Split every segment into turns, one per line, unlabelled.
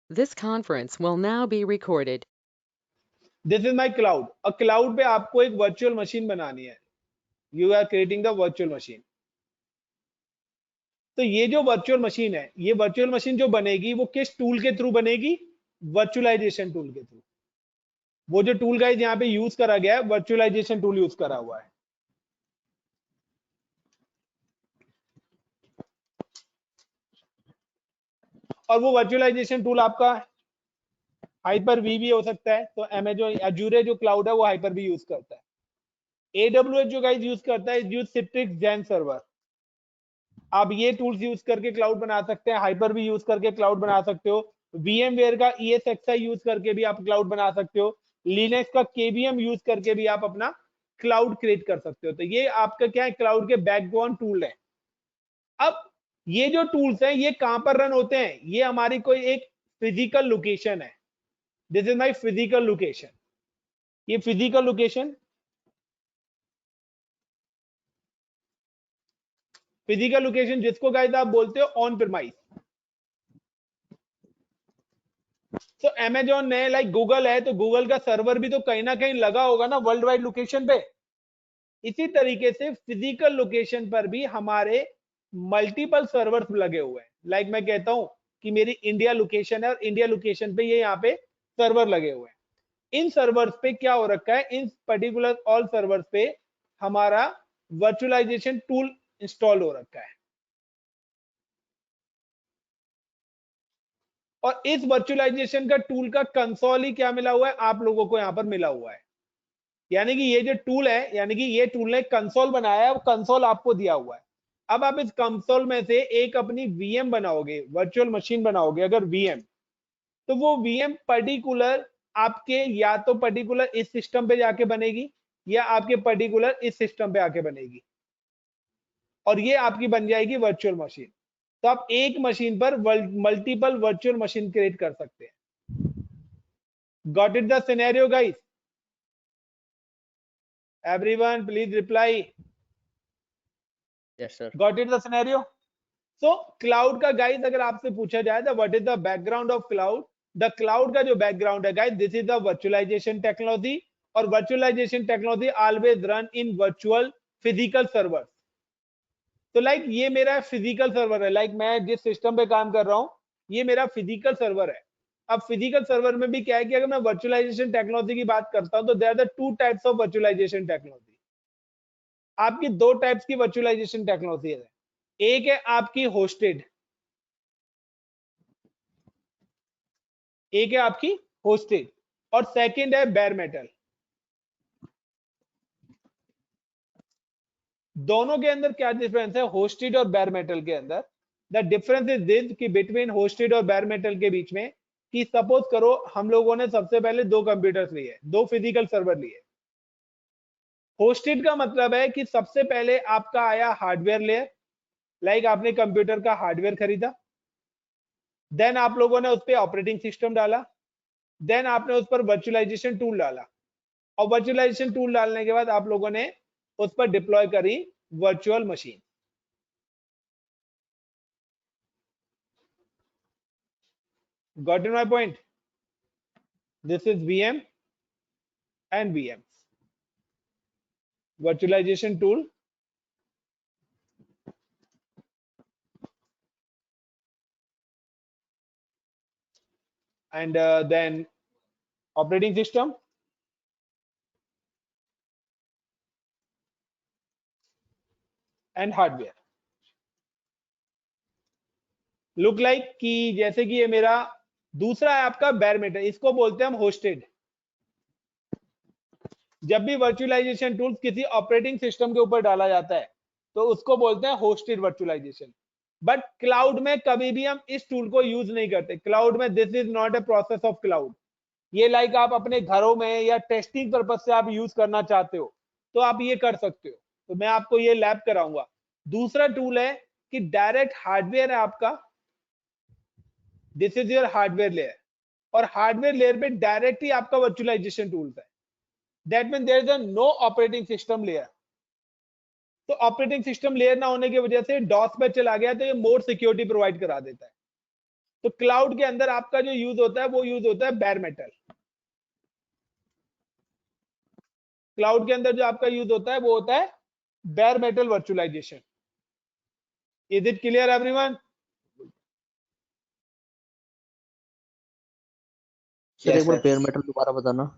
This conference will now be recorded.
This is my cloud. Cloud पे आपको एक virtual machine बनानी है। You are creating the virtual machine. तो ये जो वर्चुअल मशीन है, ये वर्चुअल मशीन जो बनेगी वो किस टूल के थ्रू बनेगी? वर्चुअलाइजेशन टूल के थ्रू। वो जो टूल गाइस यहाँ पे यूज करा गया है, वर्चुअलाइजेशन टूल यूज करा हुआ है। और वो वर्चुअलाइजेशन टूल आपका हाइपर वी भी हो सकता है। तो अमेजोन अजूरे जो क्लाउड है वो हाइपर वी यूज करता है। AWS जो गाइस यूज करता है यूज सिट्रिक्स जैन सर्वर। आप ये टूल्स यूज करके क्लाउड बना सकते हैं, हाइपर भी यूज करके क्लाउड बना सकते हो। VMware का ESXi यूज करके भी आप क्लाउड बना सकते हो। लिनक्स का KVM यूज करके भी आप अपना क्लाउड क्रिएट कर सकते हो। तो ये आपका क्या है, क्लाउड के बैकग्राउंड टूल है। अब ये जो टूल्स हैं ये कहां पर रन होते हैं? ये हमारी कोई एक फिजिकल लोकेशन है। This is my physical location. ये फिजिकल लोकेशन, फिजिकल लोकेशन जिसको गाइस आप बोलते हो ऑन प्रीमाइस। तो अमेजोन ने लाइक गूगल है, तो गूगल का सर्वर भी तो कहीं ना कहीं लगा होगा ना वर्ल्ड वाइड लोकेशन पे। इसी तरीके से फिजिकल लोकेशन पर भी हमारे मल्टीपल सर्वर्स लगे हुए हैं। लाइक मैं कहता हूं कि मेरी इंडिया लोकेशन है और इंडिया लोकेशन पे ये यहाँ पे सर्वर लगे हुए हैं। इन सर्वर्स पे क्या हो रखा है, इन पर्टिकुलर ऑल सर्वर्स पे हमारा वर्चुअलाइजेशन टूल इंस्टॉल हो रखा है। और इस वर्चुअलाइजेशन का टूल का कंसोल ही क्या मिला हुआ है आप लोगों को यहां पर मिला हुआ है। यानी कि ये जो टूल है, यानी कि ये टूल ने कंसोल बनाया है, वो कंसोल आपको दिया हुआ है। अब आप इस कंसोल में से एक अपनी वीएम बनाओगे, वर्चुअल मशीन बनाओगे अगर वीएम, तो वो वीएम पर्टिकुलर आपके या तो पर्टिकुलर इस सिस्टम पे जाके बनेगी या आपके पर्टिकुलर इस सिस्टम पे आके बनेगी और ये आपकी बन जाएगी वर्चुअल मशीन। तो आप एक मशीन पर मल्टीपल वर्चुअल मशीन क्रिएट कर सकते हैं। Got it the scenario guys? Everyone please reply.
Yes, sir.
Got it the scenario? So cloud का गाइस अगर आपसे पूछा जाए तो what is the background of cloud? The cloud का जो बैकग्राउंड है guys, this is the virtualization technology. और virtualization technology always run in virtual physical server. तो लाइक ये मेरा फिजिकल सर्वर है। लाइक मैं जिस सिस्टम पे काम कर रहा हूं ये मेरा फिजिकल सर्वर है। अब फिजिकल सर्वर में भी क्या है कि अगर मैं वर्चुअलाइजेशन टेक्नोलॉजी की बात करता हूं तो there are the two types of virtualization technology. आपकी दो टाइप्स की वर्चुअलाइजेशन टेक्नोलॉजी है। एक है आपकी होस्टेड, एक है आपकी होस्टेड, और सेकंड है बेयर मेटल। दोनों के अंदर क्या डिफरेंस है होस्टेड और बेयर मेटल के अंदर? द डिफरेंस इज दिस कि बिटवीन होस्टेड और बेयर मेटल के बीच में, कि सपोज करो हम लोगों ने सबसे पहले दो कंप्यूटर्स लिए, दो फिजिकल सर्वर लिए। होस्टेड का मतलब है कि सबसे पहले आपका आया हार्डवेयर लेयर। लाइक आपने कंप्यूटर का हार्डवेयर खरीदा, देन आप लोगों ने उस पर ऑपरेटिंग सिस्टम डाला, देन आपने उस पर वर्चुअलाइजेशन टूल डाला, और वर्चुअलाइजेशन टूल डालने के बाद आप लोगों ने उस पर डिप्लॉय करी virtual machine. Got in my point? This is VM and VM, virtualization tool and then operating system and hardware। Look like कि जैसे कि ये मेरा दूसरा है आपका बेयर मेटल, इसको बोलते हैं हम होस्टेड। जब भी वर्चुअलाइजेशन टूल किसी ऑपरेटिंग सिस्टम के ऊपर डाला जाता है तो उसको बोलते हैं होस्टेड वर्चुअलाइजेशन। बट क्लाउड में कभी भी हम इस टूल को यूज नहीं करते। क्लाउड में this is not a process of cloud. ये लाइक आप अपने घरों में या टेस्टिंग पर्पज से आप यूज करना चाहते हो तो आप ये कर सकते हो। तो मैं आपको ये लैब कराऊंगा। दूसरा टूल है कि डायरेक्ट हार्डवेयर है आपका, this is your hardware layer, और हार्डवेयर लेयर पे डायरेक्ट ही आपका वर्चुअलाइजेशन टूल है। That mean there is a no operating system layer. तो ऑपरेटिंग सिस्टम लेयर ना होने की वजह से डॉस पे चला गया तो ये मोर सिक्योरिटी प्रोवाइड करा देता है। तो क्लाउड के अंदर आपका जो यूज होता है वो यूज होता है बेयर मेटल। क्लाउड के अंदर जो आपका यूज होता है वो होता है bare metal virtualization. Is it clear everyone?
Sir एक बार बेयर मेटल दोबारा बताना।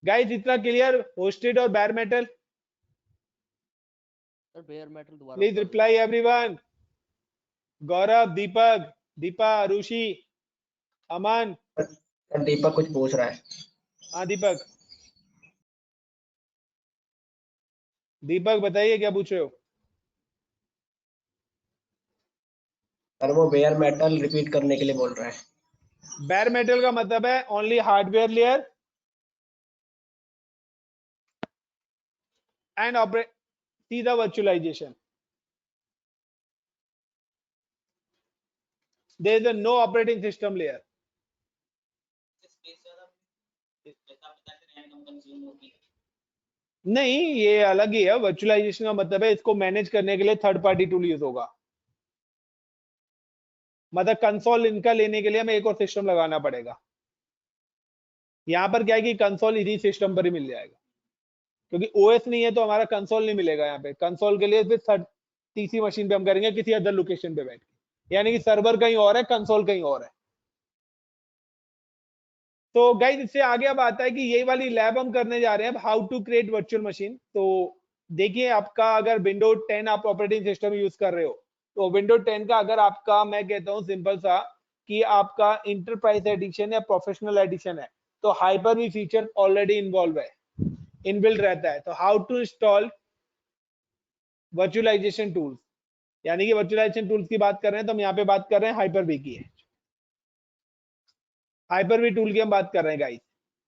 गाइस इतना क्लियर होस्टेड और bare metal?
Sir bare metal दोबारा
प्लीज
बता दो।
Reply everyone. गौरव, दीपक, दीपा, रुषि, अमन।
दीपक कुछ पूछ रहा है।
हाँ दीपक, दीपक बताइए क्या पूछ रहे हो?
सर वो बेयर मेटल रिपीट करने के लिए बोल रहा है।
बेयर मेटल का मतलब है only hardware layer and operate सीधा virtualization. There is a no operating system layer. नहीं, ये अलग ही है। वर्चुअलाइजेशन का मतलब है इसको मैनेज करने के लिए थर्ड पार्टी टूल यूज होगा। मतलब कंसोल इनका लेने के लिए हमें एक और सिस्टम लगाना पड़ेगा। यहाँ पर क्या है कि कंसोल इसी सिस्टम पर ही मिल जाएगा, क्योंकि ओएस नहीं है तो हमारा कंसोल नहीं मिलेगा। यहाँ पे कंसोल के लिए फिर तीसरी मशीन पे हम करेंगे किसी अदर लोकेशन पे बैठ के, यानी कि सर्वर कहीं और है, कंसोल कहीं और है। तो गाइस इससे आगे अब आता है कि यही वाली लैब हम करने जा रहे हैं, how to create virtual machine. तो देखिए, आपका अगर विंडो 10 आप ऑपरेटिंग सिस्टम यूज कर रहे हो, तो विंडो 10 का अगर आपका, मैं कहता हूँ सिंपल सा कि आपका इंटरप्राइज एडिशन या प्रोफेशनल एडिशन है, तो Hyper V feature already involve है, इनबिल्ट रहता है। तो how to install virtualization tools, यानी कि वर्चुअलाइजेशन टूल्स की बात कर रहे हैं तो हम यहाँ पे बात कर रहे हैं हाइपर वी की है। हाइपर वी टूल की हम बात कर रहे हैं गाइस।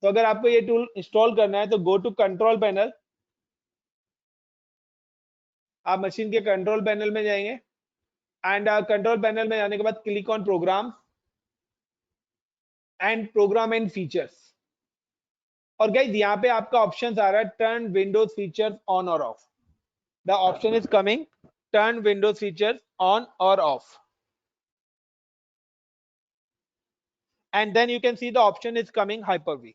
तो अगर आपको ये टूल इंस्टॉल करना है तो गो टू कंट्रोल पैनल। आप मशीन के कंट्रोल पैनल में जाएंगे एंड कंट्रोल पैनल में जाने के बाद click on program and program and features. और गाइस यहाँ पे आपका ऑप्शन आ रहा है टर्न विंडोज फीचर्स ऑन और off. The option is coming turn windows features on और off, and then you can see the option is coming hyper V.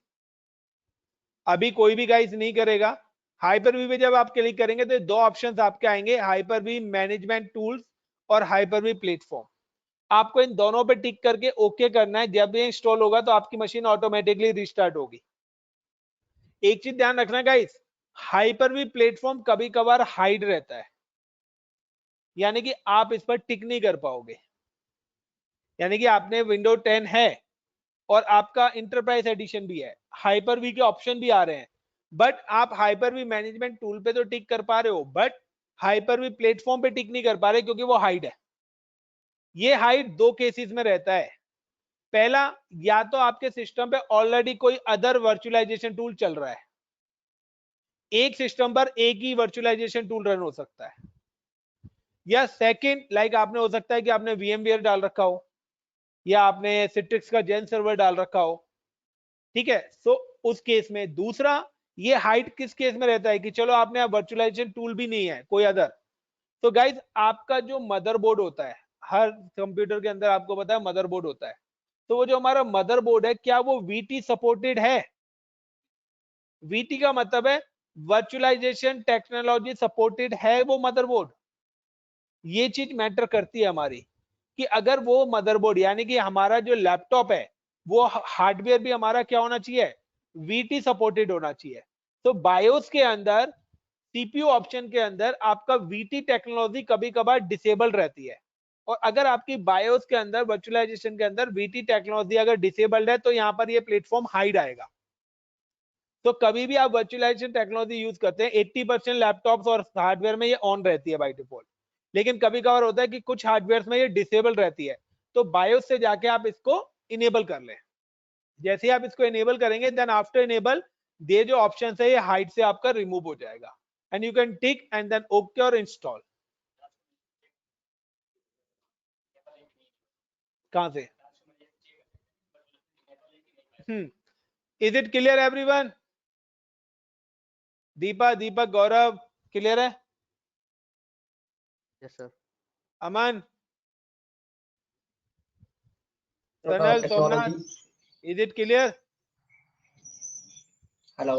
अभी कोई भी गाइस नहीं करेगा। हाइपर वी पे जब आप क्लिक करेंगे तो दो ऑप्शंस आपके आएंगे, हाइपर वी मैनेजमेंट टूल्स और हाइपर वी प्लेटफॉर्म। आपको इन दोनों पे टिक करके ओके करना है। जब ये इंस्टॉल होगा तो आपकी मशीन ऑटोमेटिकली रिस्टार्ट होगी। एक चीज ध्यान रखना गाइस, हाइपर वी प्लेटफॉर्म कभी कभार हाइड रहता है, यानी कि आप इस पर टिक नहीं कर पाओगे। यानी कि आपने विंडो 10 है और आपका इंटरप्राइज एडिशन भी है, हाइपर वी के ऑप्शन भी आ रहे हैं, बट आप हाइपर वी मैनेजमेंट टूल पे तो टिक कर पा रहे हो, बट हाइपर वी प्लेटफॉर्म पे टिक नहीं कर पा रहे क्योंकि वो हाइड है। ये हाइड दो केसेस में रहता है। पहला, या तो आपके सिस्टम पे ऑलरेडी कोई अदर वर्चुअलाइजेशन टूल चल रहा है, एक सिस्टम पर एक ही वर्चुअलाइजेशन टूल रन हो सकता है, या सेकंड लाइक आपने हो सकता है कि आपने VMware डाल रखा हो या आपने सिट्रिक्स का जेन सर्वर डाल रखा हो, ठीक है। सो उस केस में। दूसरा, ये हाइट किस केस में रहता है कि चलो आपने वर्चुअलाइजेशन टूल भी नहीं है कोई अदर, तो गाइज आपका जो मदरबोर्ड होता है, हर कंप्यूटर के अंदर आपको पता है मदरबोर्ड होता है, तो वो जो हमारा मदरबोर्ड है क्या वो VT सपोर्टेड है? VT का मतलब है वर्चुअलाइजेशन टेक्नोलॉजी सपोर्टेड है वो मदरबोर्ड। ये चीज मैटर करती है हमारी कि अगर वो मदरबोर्ड यानी कि हमारा जो लैपटॉप है वो हार्डवेयर भी हमारा क्या होना चाहिए, VT सपोर्टेड होना चाहिए। तो बायोस के अंदर CPU ऑप्शन के अंदर आपका VT टेक्नोलॉजी कभी कभार डिसेबल रहती है, और अगर आपकी बायोस के अंदर वर्चुअलाइजेशन के अंदर VT टेक्नोलॉजी अगर डिसेबल्ड है तो यहाँ पर ये प्लेटफॉर्म हाइड आएगा। तो कभी भी आप वर्चुअलाइजेशन टेक्नोलॉजी यूज करते हैं 80% लैपटॉप्स और हार्डवेयर में ये ऑन रहती है बाय डिफॉल्ट, लेकिन कभी कभार होता है कि कुछ हार्डवेयर में ये डिसेबल रहती है, तो बायोस से जाके आप इसको इनेबल कर लें। जैसे आप इसको इनेबल करेंगे देन आफ्टर इनेबल ये जो ऑप्शन है ये हाइड से आपका रिमूव हो जाएगा and you can tick and then okay और इंस्टॉल। कहां से? Is it clear everyone? Deepak Gaurav clear है?
Yes sir.
Aman, Sanal, Somnath,
technology.
Is it clear?
Hello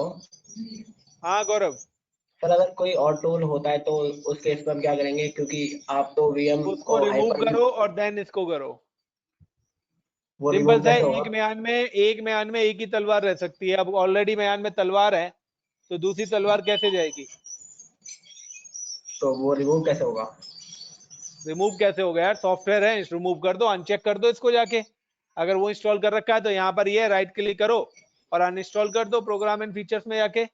हाँ गौरव,
सर, अगर कोई और टूल होता है तो उस केस में हम क्या करेंगे, क्योंकि आप तो वीएम
उसको
और
रिमूव
हाइपर
करो और देन इसको करो।
वो
सिंपल
रिमूव
सा है,
कैसे होगा?
एक म्यान में एक ही तलवार रह सकती है। अब ऑलरेडी म्यान में तलवार है तो दूसरी तलवार कैसे जाएगी?
तो वो रिमूव कैसे होगा?
रिमूव कैसे होगा यार, सॉफ्टवेयर है, रिमूव कर दो, अनचेक कर दो इसको जाके। अगर वो इंस्टॉल कर रखा है तो यहाँ पर ये राइट क्लिक करो और अनइंस्टॉल कर दो प्रोग्राम एंड फीचर्स में जाके।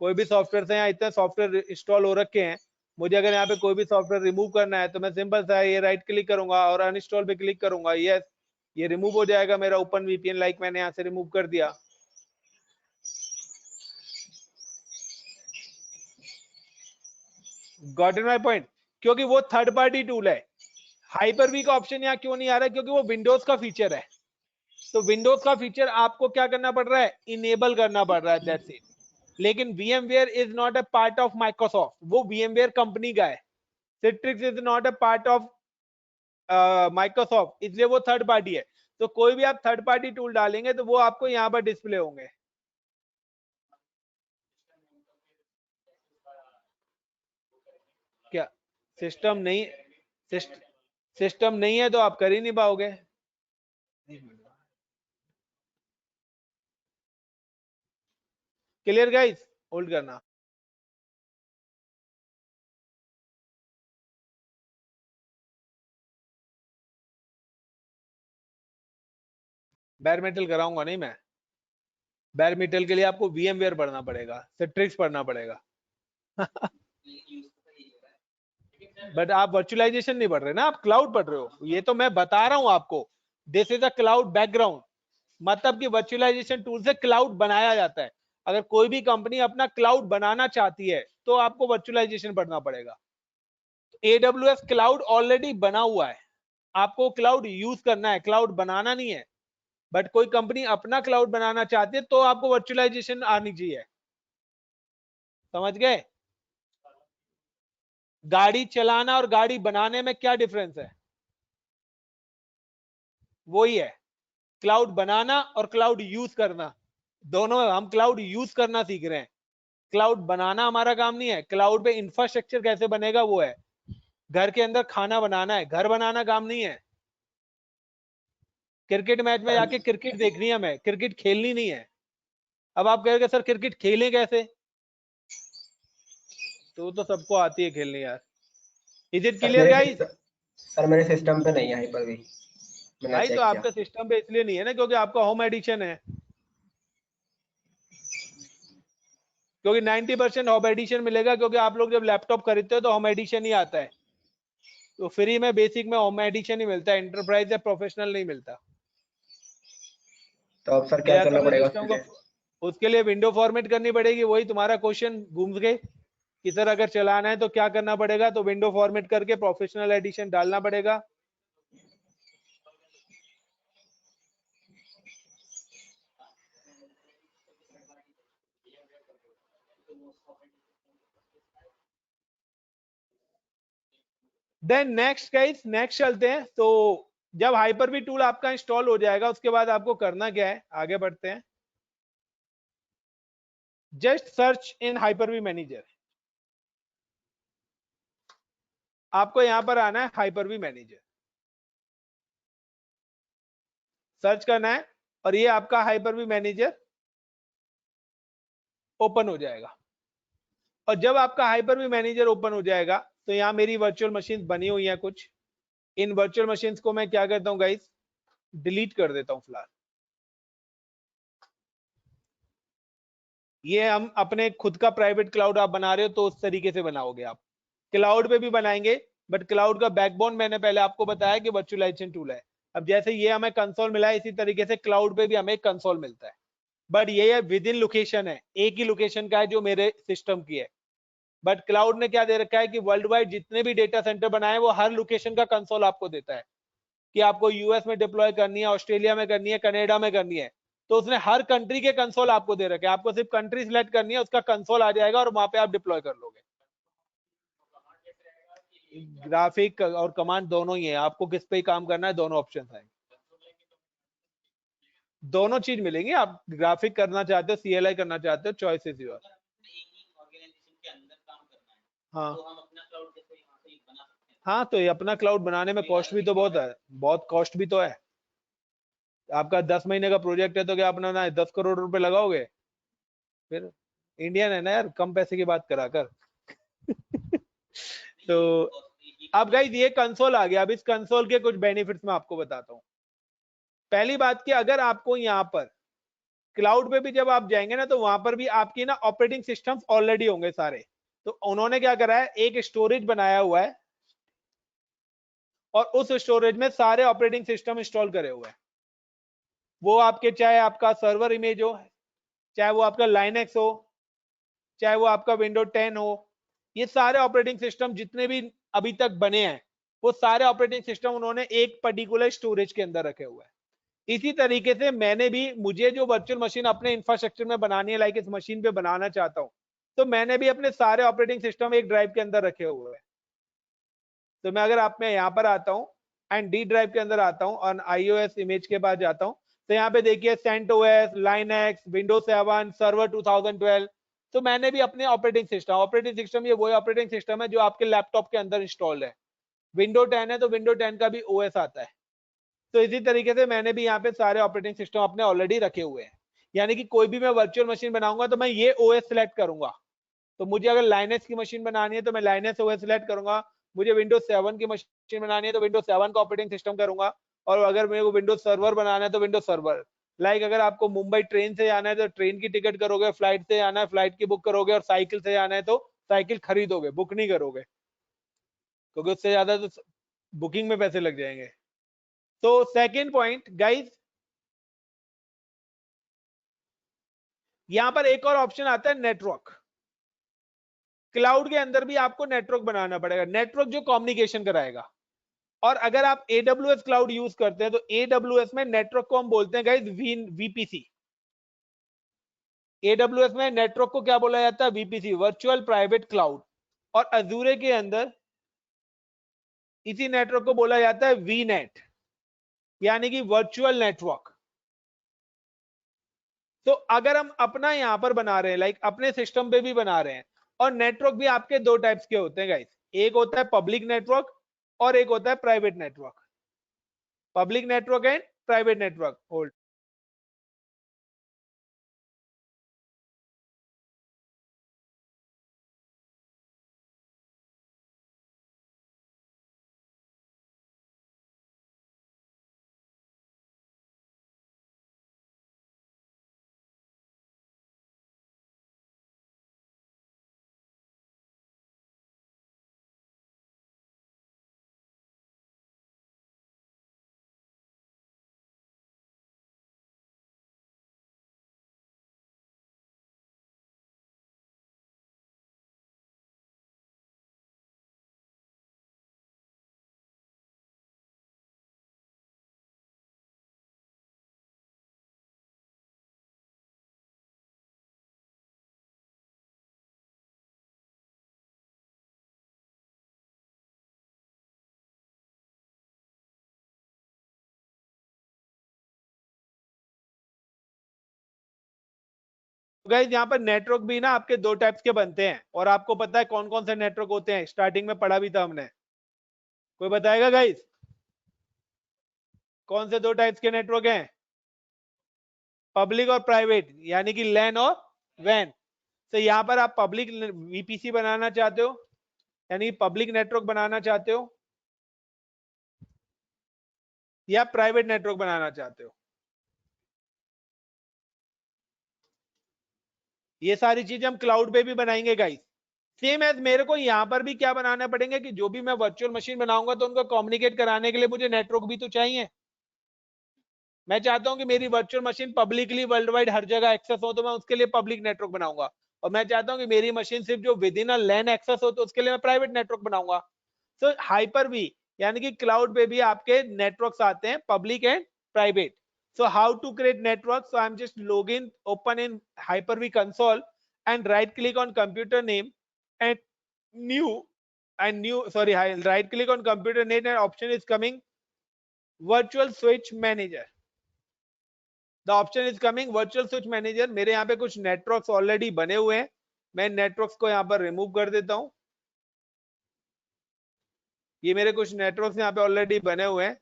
कोई भी सॉफ्टवेयर से यहाँ इतने सॉफ्टवेयर इंस्टॉल हो रखे हैं, मुझे अगर यहाँ पे कोई भी सॉफ्टवेयर रिमूव करना है तो मैं सिंपल सा ये राइट क्लिक करूंगा और अनइंस्टॉल पे क्लिक करूंगा, यस ये रिमूव हो जाएगा मेरा ओपन VPN, लाइक मैंने यहाँ से रिमूव कर दिया। Got in my point? क्योंकि वो थर्ड पार्टी टूल है। हाइपर-V का ऑप्शन यहाँ क्यों नहीं आ रहा है? क्योंकि वो विंडोज का फीचर है, तो विंडोज का फीचर आपको क्या करना पड़ रहा है, इनेबल करना पड़ रहा है, दैट्स इट। लेकिन VMware is not a part of Microsoft, वो VMware कंपनी का है। Citrix is not a part of Microsoft, इसलिए वो थर्ड पार्टी है। तो कोई भी आप थर्ड पार्टी टूल डालेंगे तो वो आपको यहाँ पर डिस्प्ले होंगे। क्या सिस्टम नहीं, सिस्टम नहीं है तो आप कर ही नहीं पाओगे। Clear guys? होल्ड करना। बैर मेटल कराऊंगा नहीं मैं, बैर मेटल के लिए आपको VMware पढ़ना पड़ेगा, सिट्रिक्स पढ़ना पड़ेगा। बट आप वर्चुअलाइजेशन नहीं पढ़ रहे ना, आप क्लाउड पढ़ रहे हो। ये तो मैं बता रहा हूं आपको, this is a cloud background. मतलब कि वर्चुअलाइजेशन टूल से क्लाउड बनाया जाता है। अगर कोई भी कंपनी अपना क्लाउड बनाना चाहती है तो आपको वर्चुअलाइजेशन पढ़ना पड़ेगा। AWS क्लाउड ऑलरेडी बना हुआ है, आपको क्लाउड यूज करना है, क्लाउड बनाना नहीं है। बट कोई कंपनी अपना क्लाउड बनाना चाहती है तो आपको वर्चुअलाइजेशन आनी चाहिए। समझ गए? गाड़ी चलाना और गाड़ी बनाने में क्या डिफरेंस है? वही है, क्लाउड बनाना और क्लाउड यूज करना। दोनों हम क्लाउड यूज करना सीख रहे हैं, क्लाउड बनाना हमारा काम नहीं है। क्लाउड पे इंफ्रास्ट्रक्चर कैसे बनेगा वो है। घर के अंदर खाना बनाना है, घर बनाना काम नहीं है। क्रिकेट मैच में जाके क्रिकेट देखनी है हमें, क्रिकेट खेलनी नहीं है। अब आप कहेंगे सर क्रिकेट खेलें कैसे, तो सबको आती है खेलनी यार। Is it
sir
clear guys?
मेरे सिस्टम पे नहीं है हाइपर वी, मैंने
भाई तो
चेक किया।
आपका सिस्टम पे इसलिए नहीं है ना क्योंकि आपका होम एडिशन है। क्योंकि 90% होम एडिशन मिलेगा, क्योंकि आप लोग जब लैपटॉप खरीदते हो तो होम एडिशन ही आता है। तो फ्री में बेसिक में होम एडिशन ही मिलता है, एंटरप्राइज या प्रोफेशनल नहीं मिलता।
तो अब सर
तो
क्या
या तो
करना
मैं
पड़ेगा
सिस्टम
उसके
को,
लिए?
उसके लिए विंडो फॉर्मेट करनी पड़ेगी। वही तुम्हारा क्वेश्चन घूम गए कि सर अगर चलाना है तो क्या करना पड़ेगा, तो विंडो फॉर्मेट करके प्रोफेशनल एडिशन डालना पड़ेगा। देन नेक्स्ट गाइस, नेक्स्ट चलते हैं। तो जब हाइपर-वी टूल आपका इंस्टॉल हो जाएगा उसके बाद आपको करना क्या है, आगे बढ़ते हैं। Just search in Hyper-V manager. आपको यहां पर आना है हाइपर-वी मैनेजर, सर्च करना है और ये आपका हाइपर-वी मैनेजर ओपन हो जाएगा। और जब आपका हाइपर-वी मैनेजर ओपन हो जाएगा तो यहां मेरी वर्चुअल मशीन बनी हुई है कुछ। इन वर्चुअल मशीन्स को मैं क्या करता हूं गाइस, डिलीट कर देता हूं फिलहाल। ये हम अपने खुद का प्राइवेट क्लाउड आप बना रहे हो तो उस तरीके से बनाओगे आप। क्लाउड पे भी बनाएंगे, बट क्लाउड का बैकबोन मैंने पहले आपको बताया कि वर्चुअलाइजेशन टूल है। अब जैसे ये हमें कंसोल मिला है, इसी तरीके से क्लाउड पे भी हमें कंसोल मिलता है, बट ये विद इन लोकेशन है, एक ही लोकेशन का है जो मेरे सिस्टम की है। बट क्लाउड ने क्या दे रखा है कि वर्ल्ड वाइड जितने भी डेटा सेंटर बनाए वो हर लोकेशन का कंसोल आपको देता है कि आपको यूएस में डिप्लॉय करनी है, ऑस्ट्रेलिया में करनी है, कनाडा में करनी है, तो उसने हर कंट्री के कंसोल आपको दे रखे हैं। आपको सिर्फ कंट्री सिलेक्ट करनी है, उसका कंसोल आ जाएगा और वहां पे आप डिप्लॉय कर लोगे। ग्राफिक और कमांड दोनों ही है, आपको किस पे काम करना है दोनों ऑप्शन है, दोनों चीज मिलेंगी। आप ग्राफिक करना चाहते हो, सीएलआई करना चाहते हो, चॉइस इज योर। हाँ हाँ, तो ये अपना क्लाउड बनाने में कॉस्ट भी तो बहुत है, बहुत कॉस्ट भी तो है। आपका 10 महीने का प्रोजेक्ट है तो क्या अपना ना 10 करोड़ रुपए लगाओगे? फिर इंडियन है ना यार, कम पैसे की बात करा कर। तो अब गाइस ये कंसोल आ गया। अब इस कंसोल के कुछ बेनिफिट्स मैं आपको बताता हूँ। पहली बात कि अगर आपको यहाँ पर क्लाउड पे भी जब आप जाएंगे ना तो वहां पर भी आपकी ना ऑपरेटिंग सिस्टम्स ऑलरेडी होंगे सारे। तो उन्होंने क्या करा है, एक स्टोरेज बनाया हुआ है और उस स्टोरेज में सारे ऑपरेटिंग सिस्टम इंस्टॉल करे हुए हैं। वो आपके चाहे आपका सर्वर इमेज हो, चाहे वो आपका लाइनक्स हो, चाहे वो आपका विंडो 10 हो, ये सारे ऑपरेटिंग सिस्टम जितने भी अभी तक बने हैं वो सारे ऑपरेटिंग सिस्टम उन्होंने एक पर्टिकुलर स्टोरेज के अंदर रखे हुए हैं। इसी तरीके से मैंने भी, मुझे जो वर्चुअल मशीन अपने इंफ्रास्ट्रक्चर में बनानी है, लाइक इस मशीन पे बनाना चाहता हूं, तो मैंने भी अपने सारे ऑपरेटिंग सिस्टम एक ड्राइव के अंदर रखे हुए हैं। तो मैं अगर आप में यहाँ पर आता हूँ एंड डी ड्राइव के अंदर आता हूँ और iOS इमेज के पास जाता हूँ, तो यहाँ पे देखिए CentOS, लाइनक्स, विंडोज 7, सर्वर 2012। तो मैंने भी अपने ऑपरेटिंग सिस्टम ये वही ऑपरेटिंग सिस्टम है जो आपके लैपटॉप के अंदर इंस्टॉल्ड है। विंडो 10 है तो विंडो 10 का भी ओएस आता है। तो इसी तरीके से मैंने भी यहाँ पे सारे ऑपरेटिंग सिस्टम अपने ऑलरेडी रखे हुए हैं। यानी कि कोई भी मैं वर्चुअल मशीन बनाऊंगा तो मैं ये ओएस सिलेक्ट करूंगा। तो मुझे अगर लाइनक्स की मशीन बनानी है तो मैं लाइनक्स ओएस सिलेक्ट करूंगा। मुझे विंडोज 7 की मशीन बनानी है तो विंडोज 7 का ऑपरेटिंग सिस्टम करूंगा। और अगर मेरे को विंडोज सर्वर बनाना है तो विंडोज सर्वर। लाइक अगर आपको मुंबई ट्रेन से आना है तो ट्रेन की टिकट करोगे, फ्लाइट से आना है फ्लाइट की बुक करोगे, और साइकिल से आना है तो साइकिल खरीदोगे, बुक नहीं करोगे, क्योंकि उससे ज्यादा तो बुकिंग में पैसे लग जाएंगे। तो सेकेंड पॉइंट गाइज, यहां पर एक और ऑप्शन आता है नेटवर्क। क्लाउड के अंदर भी आपको नेटवर्क बनाना पड़ेगा, नेटवर्क जो कम्युनिकेशन कराएगा। और अगर आप AWS क्लाउड यूज करते हैं तो AWS में नेटवर्क को हम बोलते हैं गाइज वीपीसी। AWS में नेटवर्क को क्या बोला जाता है? VPC, virtual private cloud. और अजूरे के अंदर इसी नेटवर्क को बोला जाता है वीनेट, यानी कि वर्चुअल नेटवर्क। तो अगर हम अपना यहां पर बना रहे हैं, लाइक अपने सिस्टम पे भी बना रहे हैं, और नेटवर्क भी आपके दो टाइप्स के होते हैं गाइस, एक होता है पब्लिक नेटवर्क और एक होता है private network. Public network and private network. Hold. Guys यहाँ पर नेटवर्क भी ना आपके दो टाइप्स के बनते हैं, और आपको पता है कौन कौन से नेटवर्क होते हैं, स्टार्टिंग में पढ़ा भी था हमने। कोई बताएगा गाइस कौन से दो टाइप्स के नेटवर्क हैं? पब्लिक और प्राइवेट, यानी कि लैन और वैन। तो यहाँ पर आप पब्लिक वीपीसी बनाना चाहते हो, यानी पब्लिक नेटवर्क बनाना चाहते हो, या प्राइवेट नेटवर्क बनाना चाहते हो? ये सारी चीजें हम क्लाउड पे भी बनाएंगे गाइस। सेम एज मेरे को यहाँ पर भी क्या बनाना पड़ेंगे कि जो भी मैं वर्चुअल मशीन बनाऊंगा तो उनको कम्युनिकेट कराने के लिए मुझे नेटवर्क भी तो चाहिए। मैं चाहता हूं कि मेरी virtual machine publicly world wide हर जगह एक्सेस हो, तो मैं उसके लिए पब्लिक नेटवर्क बनाऊंगा। और मैं चाहता हूं कि मेरी मशीन सिर्फ जो with in a LAN access हो, तो उसके लिए मैं प्राइवेट नेटवर्क बनाऊंगा। सो हाइपर वी यानी कि क्लाउड पे भी आपके नेटवर्क्स आते हैं, public and private. So how to create network? So I'm just login, open in Hyper-V console and right click on computer name and right click on computer name and option is coming virtual switch manager. The option is coming virtual switch manager. मेरे यहाँ पे कुछ networks already बने हुए हैं, मैं networks को यहाँ पर रिमूव कर देता हूँ। ये मेरे कुछ नेटवर्क्स यहाँ पे ऑलरेडी बने हुए हैं।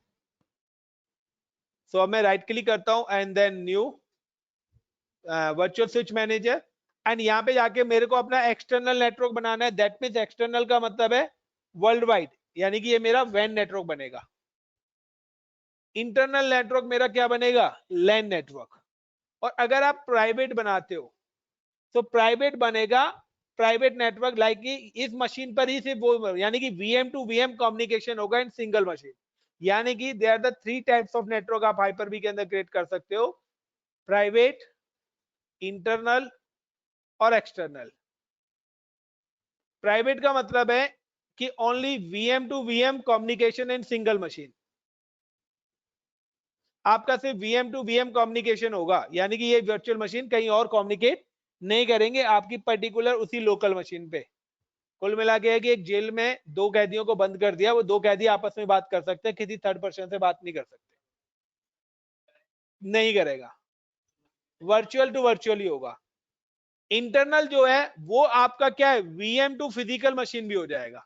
सो अब मैं राइट क्लिक करता हूँ and then new virtual switch manager, and यहाँ पे जाके मेरे को अपना एक्सटर्नल नेटवर्क बनाना है। दैट मीन्स एक्सटर्नल का मतलब है वर्ल्ड वाइड, यानी कि ये मेरा वैन नेटवर्क बनेगा। इंटरनल नेटवर्क मेरा क्या बनेगा? LAN network. और अगर आप प्राइवेट बनाते हो तो प्राइवेट बनेगा प्राइवेट नेटवर्क, लाइक कि इस मशीन पर ही सिर्फ वो, यानी कि वीएम टू वीएम कम्युनिकेशन होगा इन सिंगल मशीन। यानी कि they are the three types of network आप हाइपर-वी के अंदर क्रिएट कर सकते हो, प्राइवेट, इंटरनल और एक्सटर्नल। प्राइवेट का मतलब है कि only VM to VM communication in single machine. आपका सिर्फ वीएम टू वीएम कम्युनिकेशन होगा, यानी कि ये वर्चुअल मशीन कहीं और कम्युनिकेट नहीं करेंगे आपकी पर्टिकुलर उसी लोकल मशीन पे। कुल मिला के है कि एक जेल में दो कैदियों को बंद कर दिया, वो दो कैदी आपस में बात कर सकते हैं, किसी थर्ड पर्सन से बात नहीं कर सकते, नहीं करेगा, वर्चुअल टू वर्चुअल ही होगा। इंटरनल जो है वो आपका क्या है, वीएम टू फिजिकल मशीन भी हो जाएगा,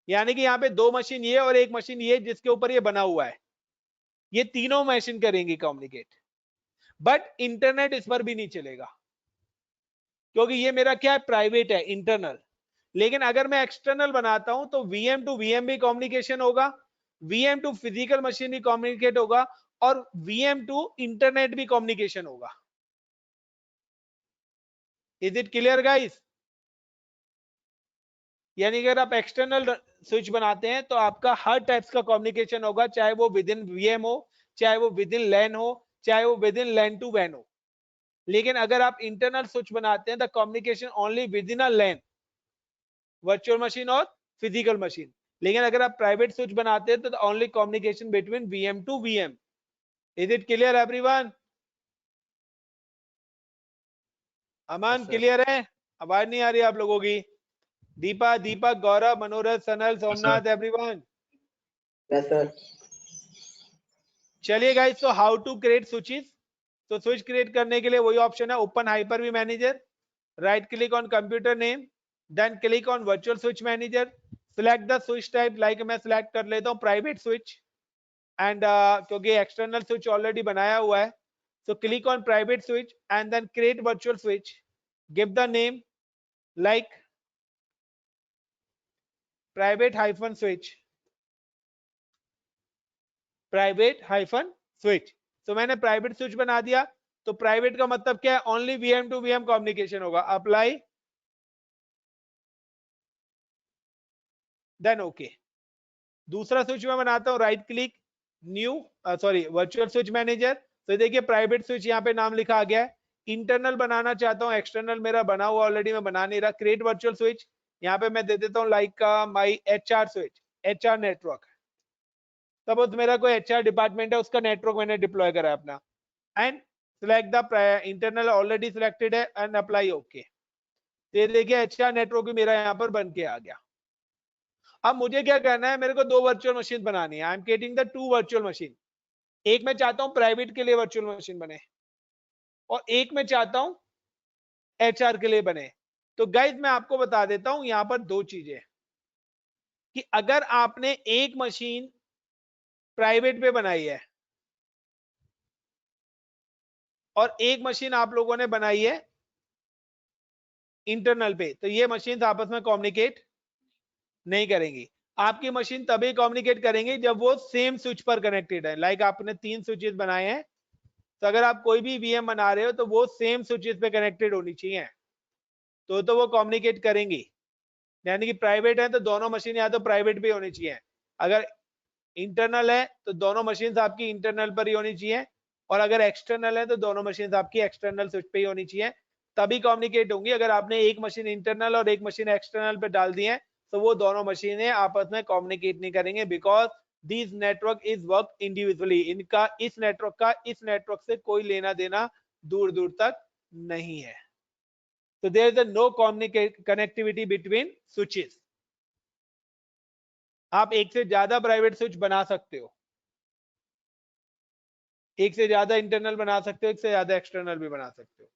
यानी कि यहाँ पे दो मशीन ये और एक मशीन ये जिसके ऊपर ये बना हुआ है, ये तीनों मशीन करेंगी कम्युनिकेट, बट इंटरनेट इस पर भी नहीं चलेगा क्योंकि ये मेरा क्या है, प्राइवेट है, इंटरनल। लेकिन अगर मैं एक्सटर्नल बनाता हूं तो वीएम टू वीएम भी कम्युनिकेशन होगा, वीएम टू फिजिकल मशीन भी कम्युनिकेट होगा, और वीएम टू इंटरनेट भी कम्युनिकेशन होगा। Is it clear guys? यानी अगर आप एक्सटर्नल स्विच बनाते हैं तो आपका हर टाइप्स का कम्युनिकेशन होगा, चाहे वो विद इन वीएम हो, चाहे वो विद इन लैन हो, चाहे वो विद इन लैन टू वैन हो। लेकिन अगर आप इंटरनल स्विच बनाते हैं the communication only within a LAN, virtual machine और फिजिकल मशीन। लेकिन अगर आप प्राइवेट स्विच बनाते हैं तो only communication between VM to VM. Is it clear everyone? Aman clear है? आवाज नहीं आ रही आप लोगों की? Deepa, Deepak, Gaurav, Manorath, Sanal, Somnath, everyone?
Yes sir.
चलिए गाइस, तो हाउ टू क्रिएट स्विचेस। तो स्विच क्रिएट करने के लिए वही ऑप्शन है, open Hyper V manager, right click on computer name, then click on virtual switch manager, select the switch type, like मैं सिलेक्ट कर लेता हूं प्राइवेट स्विच, एंड क्योंकि एक्सटर्नल स्विच ऑलरेडी बनाया हुआ है, so click on private switch and then create virtual switch, give the name like private hyphen switch, private hyphen switch। तो मैंने प्राइवेट स्विच बना दिया, तो प्राइवेट का मतलब क्या है, only VM to VM communication होगा। Apply, then okay. दूसरा स्विच मैं बनाता हूं, right click, new, sorry virtual switch manager. तो देखिए प्राइवेट स्विच यहाँ पे नाम लिखा आ गया है। इंटरनल बनाना चाहता हूँ, एक्सटर्नल मेरा बना हुआ ऑलरेडी, मैं बना नहीं रहा। क्रिएट वर्चुअल स्विच, यहाँ पे मैं दे देता हूँ like my HR switch, HR network. Suppose मेरा कोई एचआर डिपार्टमेंट है, उसका नेटवर्क मैंने डिप्लॉय करा अपना, and select the internal already selected है एंड अप्लाई ओके। ये देखिए एचआर नेटवर्क भी मेरा यहाँ पर बन के आ गया। अब मुझे क्या करना है, मेरे को दो वर्चुअल मशीन बनानी है। आई am creating the two virtual machine. एक मैं चाहता हूं प्राइवेट के लिए वर्चुअल मशीन बने, और एक मैं चाहता हूं HR के लिए बने। तो गाइज मैं आपको बता देता हूं यहां पर दो चीजें कि अगर आपने एक मशीन प्राइवेट पे बनाई है और एक मशीन आप लोगों ने बनाई है इंटरनल पे, तो ये मशीन आपस में कम्युनिकेट नहीं करेंगी। आपकी मशीन तभी कम्युनिकेट करेंगी जब वो सेम स्विच पर कनेक्टेड है। लाइक आपने 3 स्विचेस बनाए हैं, तो अगर आप कोई भी VM बना रहे हो तो वो सेम स्विचेस पे कनेक्टेड होनी चाहिए, तो वो कम्युनिकेट करेंगी। यानी कि प्राइवेट है तो दोनों मशीन या तो प्राइवेट भी होनी चाहिए, अगर इंटरनल है तो दोनों मशीन आपकी इंटरनल पर ही होनी चाहिए, और अगर एक्सटर्नल है तो दोनों मशीन आपकी एक्सटर्नल स्विच पे ही होनी चाहिए, तभी कम्युनिकेट होंगी। अगर आपने एक मशीन इंटरनल और एक मशीन एक्सटर्नल पे डाल दी है तो वो दोनों मशीनें आपस में कम्युनिकेट नहीं करेंगे, because this network is work individually. इनका इस नेटवर्क से कोई लेना देना दूर दूर तक नहीं है। So there is a no connectivity between switches. आप एक से ज्यादा प्राइवेट स्विच बना सकते हो, एक से ज्यादा इंटरनल बना सकते हो, एक से ज्यादा एक्सटर्नल भी बना सकते हो।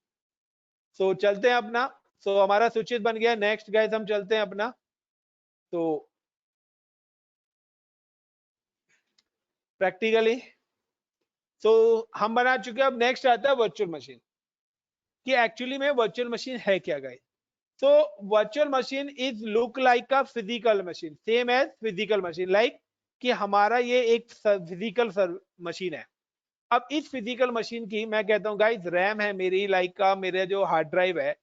सो चलते हैं अपना। सो हमारा स्विचेस बन गया। नेक्स्ट गाइस हम चलते हैं अपना। तो प्रैक्टिकली हम बना चुके हैं। अब नेक्स्ट आता है वर्चुअल मशीन कि एक्चुअली में वर्चुअल मशीन है क्या guys. So virtual machine is look like a physical machine, same as physical machine, like कि हमारा ये एक फिजिकल मशीन है। अब इस फिजिकल मशीन की मैं कहता हूँ गाइस रैम है मेरी, लाइक का मेरे जो हार्ड ड्राइव है,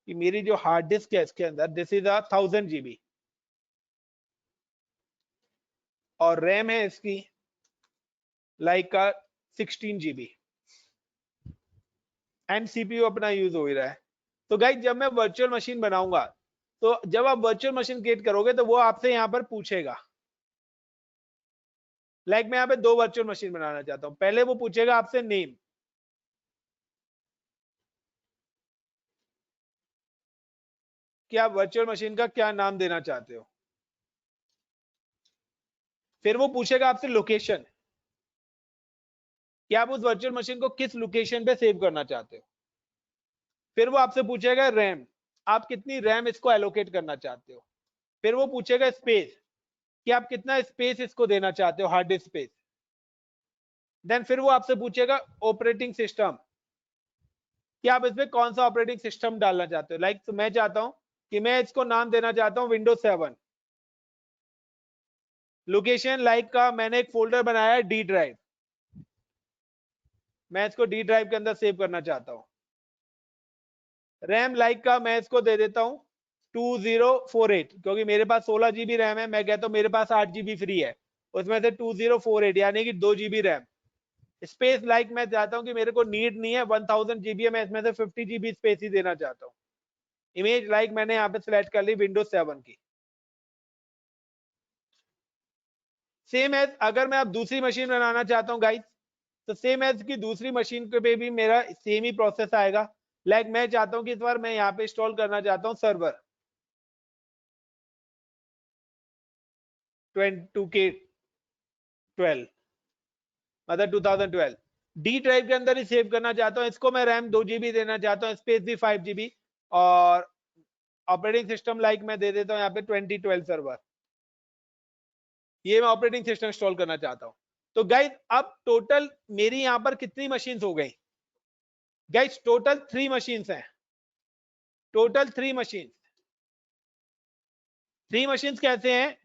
कि मेरी जो हार्ड डिस्क है इसके अंदर दिस इज 1000 GB, और रैम है इसकी लाइक का 16 GB, एंड CPU अपना यूज हो ही रहा है। तो गाइस जब मैं वर्चुअल मशीन बनाऊंगा, तो जब आप वर्चुअल मशीन क्रिएट करोगे तो वो आपसे यहां पर पूछेगा, लाइक मैं यहाँ पे 2 वर्चुअल मशीन बनाना चाहता हूं। पहले वो पूछेगा आपसे नेम, कि आप वर्चुअल मशीन का क्या नाम देना चाहते हो। फिर वो पूछेगा आपसे लोकेशन, कि आप उस वर्चुअल मशीन को किस लोकेशन पे सेव करना चाहते हो। फिर वो आपसे पूछेगा रैम, आप कितनी रैम इसको एलोकेट करना चाहते हो। फिर वो पूछेगा स्पेस, कि आप कितना स्पेस इसको देना चाहते हो, हार्ड डिस्क स्पेस। देन फिर वो आपसे पूछेगा ऑपरेटिंग सिस्टम, कि आप इसमें कौन सा ऑपरेटिंग सिस्टम डालना चाहते हो। लाइक तो मैं चाहता हूं कि मैं इसको नाम देना चाहता हूं विंडोज 7। लोकेशन लाइक का मैंने एक फोल्डर बनाया है डी ड्राइव, मैं इसको डी ड्राइव के अंदर सेव करना चाहता हूं। रैम लाइक का मैं इसको दे देता हूं 2048, क्योंकि मेरे पास 16 GB रैम है। मैं कहता हूं मेरे पास 8 GB फ्री है, उसमें से 2048 यानी कि 2 GB रैम। स्पेस लाइक मैं चाहता हूं कि मेरे को नीड नहीं है 1000 GB है, मैं इसमें से 50 GB स्पेस ही देना चाहता हूं। इमेज लाइक मैंने यहाँ पे सिलेक्ट कर ली विंडोज 7 की। सेम एज अगर मैं अब दूसरी मशीन बनाना चाहता हूं गाइस, तो सेम एज की दूसरी मशीन पे भी मेरा सेम ही प्रोसेस आएगा। लाइक मैं चाहता हूं कि इस बार मैं यहाँ पे इंस्टॉल करना चाहता हूं सर्वर 2K12, मतलब 2012। डी ड्राइव के अंदर ही सेव करना चाहता हूं इसको। मैं रैम 2 GB देना चाहता हूं, स्पेस भी 5 GB, और ऑपरेटिंग सिस्टम लाइक मैं दे देता हूं यहाँ पे 2012 सर्वर। ये मैं ऑपरेटिंग सिस्टम इंस्टॉल करना चाहता हूं। तो गाइस अब टोटल मेरी यहां पर कितनी मशीन्स हो गई गाइस? टोटल 3 मशीन्स हैं, टोटल 3 मशीन्स। 3 मशीन्स कैसे हैं?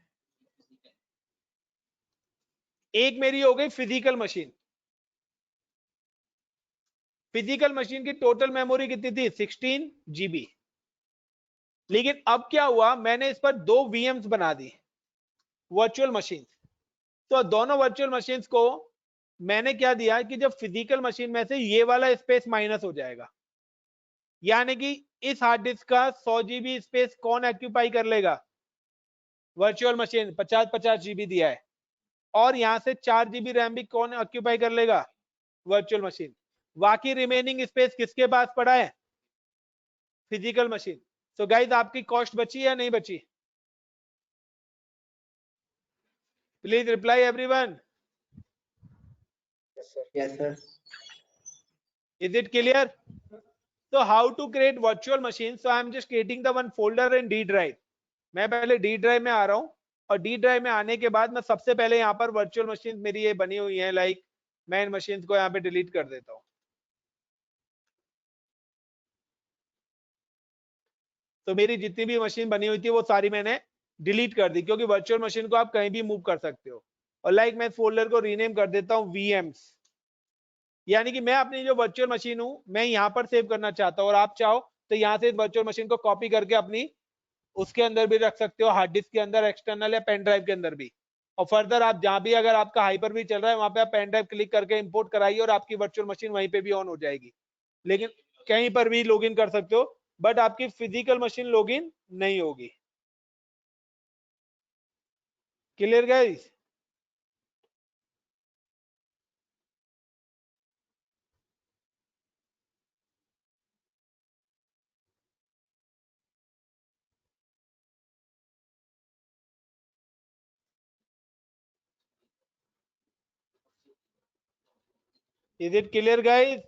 एक मेरी हो गई फिजिकल मशीन। फिजिकल मशीन की टोटल मेमोरी कितनी थी? 16 GB। लेकिन अब क्या हुआ, मैंने इस पर 2 VMs बना दी, वर्चुअल मशीन। तो दोनों वर्चुअल मशीन्स को मैंने क्या दिया कि जब फिजिकल मशीन में से ये वाला स्पेस माइनस हो जाएगा, यानी कि इस हार्ड डिस्क का 100 GB स्पेस कौन ऑक्यूपाई कर लेगा? Virtual machine. 50-50 GB दिया है, और यहां से 4 GB रैम भी कौन ऑक्यूपाई कर लेगा? Virtual machine. बाकी रिमेनिंग स्पेस किसके पास पड़ा है? Physical machine. सो गाइस आपकी कॉस्ट बची या नहीं बची? Please reply everyone.
Yes sir.
Is it clear? So how to create virtual machine? So I am just creating the one folder in D drive. मैं पहले D drive में आ रहा हूँ और D drive में आने के बाद मैं सबसे पहले यहाँ पर वर्चुअल मशीन मेरी ये बनी हुई है, लाइक मैं इन मशीन को यहाँ पे डिलीट कर देता हूँ। तो मेरी जितनी भी मशीन बनी हुई थी वो सारी मैंने डिलीट कर दी, क्योंकि वर्चुअल मशीन को आप कहीं भी मूव कर सकते हो। और लाइक मैं फोल्डर को रीनेम कर देता हूँ VMs, यानी कि मैं अपनी जो वर्चुअल मशीन हूँ मैं यहाँ पर सेव करना चाहता हूँ, और आप चाहो तो यहाँ से वर्चुअल मशीन को कॉपी करके अपनी उसके अंदर भी रख सकते हो, हार्ड डिस्क के अंदर, एक्सटर्नल या पेन ड्राइव के अंदर भी। और फर्दर आप जहां भी अगर आपका हाइपर भी चल रहा है वहां पे आप पेन ड्राइव क्लिक करके इंपोर्ट कराइए और आपकी वर्चुअल मशीन वहीं पे भी ऑन हो जाएगी। लेकिन कहीं पर भी लॉगिन कर सकते हो, बट आपकी फिजिकल मशीन लॉगिन नहीं होगी। Clear guys? Is it clear guys?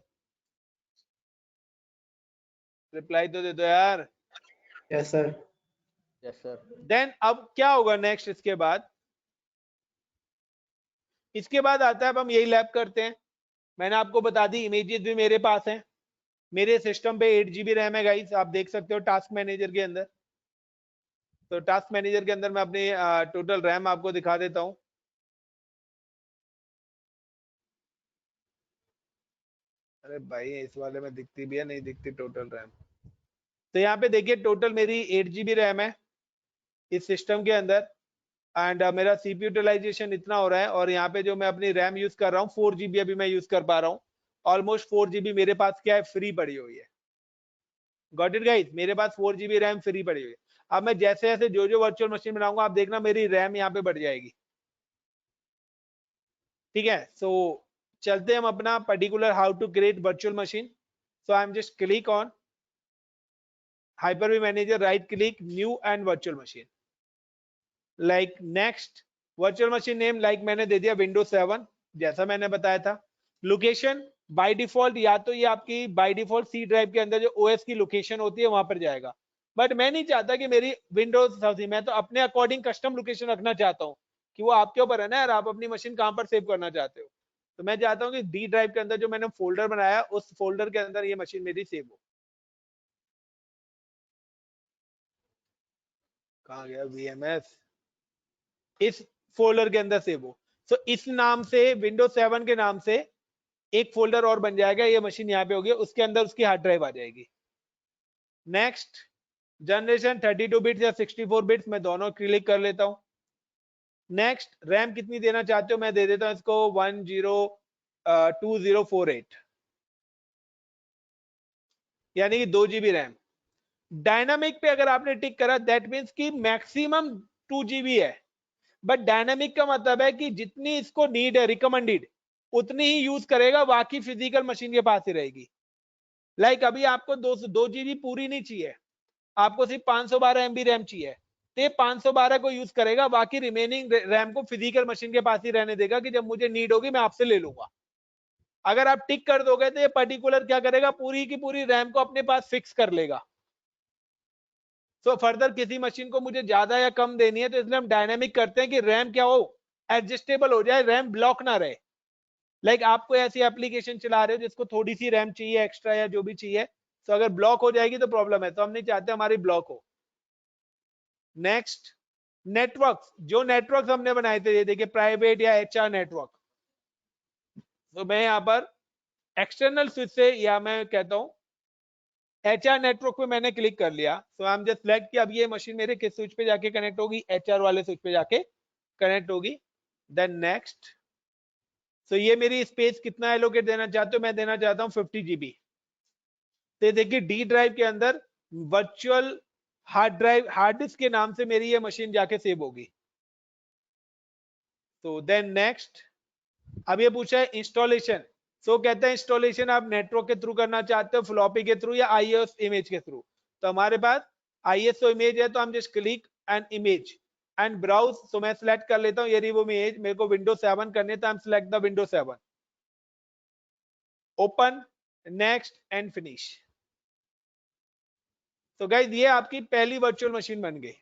Reply तो दे दो यार।
Yes sir.
Yes sir.
Then अब क्या होगा नेक्स्ट? इसके बाद आता है, अब हम यही लैब करते हैं। मैंने आपको बता दी इमेजेस भी मेरे पास हैं, मेरे सिस्टम पे 8 GB रैम है गाइस, आप देख सकते हो टास्क मैनेजर के अंदर। तो टास्क मैनेजर के अंदर मैं अपनी टोटल रैम आपको दिखा देता हूं। अरे भाई इस वाले में दिखती भी है, नहीं दिखती टोटल रैम। तो यहाँ पे देखिए टोटल मेरी 8 GB रैम है इस सिस्टम के अंदर, एंड मेरा CPU यूटिलाइजेशन इतना हो रहा है, और यहाँ पे जो मैं अपनी रैम यूज कर रहा हूँ 4 GB अभी मैं यूज कर पा रहा हूँ। ऑलमोस्ट 4 GB मेरे पास क्या है, फ्री पड़ी हुई है। Got it guys? मेरे पास 4 GB रैम फ्री पड़ी हुई है। अब मैं जैसे जैसे जो वर्चुअल मशीन बनाऊंगा आप देखना मेरी रैम यहाँ पे बढ़ जाएगी। ठीक है, सो चलते हम अपना particular how to create virtual machine. So I am just click on Hyper-V Manager, right click, new and virtual machine. Like next, virtual machine name like मैंने दे दिया Windows 7, जैसा मैंने बताया था। लोकेशन बाय डिफॉल्ट या तो ये आपकी बाय डिफॉल्ट C ड्राइव के अंदर जो OS की लोकेशन होती है वहां पर जाएगा, बट मैं नहीं चाहता कि मेरी विंडोज, मैं तो अपने अकॉर्डिंग कस्टम लोकेशन रखना चाहता हूँ, कि वो आपके ऊपर है ना यार, आप अपनी मशीन कहां पर सेव करना चाहते हो। तो मैं चाहता हूँ कि D ड्राइव के अंदर जो मैंने फोल्डर बनाया उस फोल्डर के अंदर ये मशीन मेरी सेव हो। कहाँ गया VMS? इस फोल्डर के अंदर सेव हो। सो इस नाम से, विंडोज 7 के नाम से एक फोल्डर और बन जाएगा, ये मशीन यहाँ पे होगी, उसके अंदर उसकी हार्ड ड्राइव आ जाएगी। नेक्स्ट, जनरेशन 32 बिट्स या 64 बिट्स, मैं दोनों क्लिक कर लेता हूं। नेक्स्ट, रैम कितनी देना चाहते हो, मैं दे देता हूं इसको 2048, यानी कि 2 GB रैम। डायनामिक पे अगर आपने टिक करा दैट मीन्स कि मैक्सिमम 2 GB है, बट डायनामिक का मतलब है कि जितनी इसको नीड है, रिकमेंडेड, उतनी ही यूज करेगा, बाकी फिजिकल मशीन के पास ही रहेगी। लाइक अभी आपको 2 GB पूरी नहीं चाहिए, आपको सिर्फ 512 MB रैम चाहिए, तो 512 को यूज करेगा, बाकी रिमेनिंग रैम को फिजिकल मशीन के पास ही रहने देगा कि जब मुझे नीड होगी मैं आपसे ले लूंगा। अगर आप टिक कर दोगे तो ये पर्टिकुलर क्या करेगा, पूरी की पूरी रैम को अपने पास फिक्स कर लेगा। सो फर्दर किसी मशीन को मुझे ज्यादा या कम देनी है तो इसलिए हम डायनामिक करते हैं कि रैम क्या हो, एडजस्टेबल हो जाए, रैम ब्लॉक ना रहे। लाइक आप कोई ऐसी एप्लीकेशन चला रहे हो जिसको थोड़ी सी रैम चाहिए एक्स्ट्रा या जो भी चाहिए, तो अगर ब्लॉक हो जाएगी तो प्रॉब्लम है, तो हम नहीं चाहते हमारी ब्लॉक हो। नेक्स्ट, नेटवर्क, जो नेटवर्क हमने बनाए थे, ये देखिए प्राइवेट या HR नेटवर्क, तो मैं यहाँ पर एक्सटर्नल स्विच से, या मैं कहता हूँ HR नेटवर्क पे मैंने क्लिक कर लिया। सो आई एम जस्ट सेलेक्ट कि अब ये मशीन मेरे किस स्विच पे जाके कनेक्ट होगी, HR वाले स्विच पे जाके कनेक्ट होगी। देन नेक्स्ट, सो ये मेरी स्पेस कितना एलोकेट देना चाहते हो, मैं देना चाहता हूँ 50 GB। तो देखिए D ड्राइव के अंदर virtual hard drive, hard disk के नाम से मेरी ये मशीन जाके सेव होगी। तो देन नेक्स्ट, अब ये पूछा है इंस्टॉलेशन। सो कहते हैं इंस्टॉलेशन आप नेटवर्क के थ्रू करना चाहते हो, फ्लॉपी के थ्रू, या ISO इमेज के थ्रू। तो हमारे पास ISO इमेज है, तो हम just click an image and browse. तो मैं सिलेक्ट कर लेता हूँ ये रही वो इमेज, मेरे को विंडोज 7 करने, तो हम select the Windows 7, open. Next and finish. तो गाइस ये आपकी पहली वर्चुअल मशीन बन गई।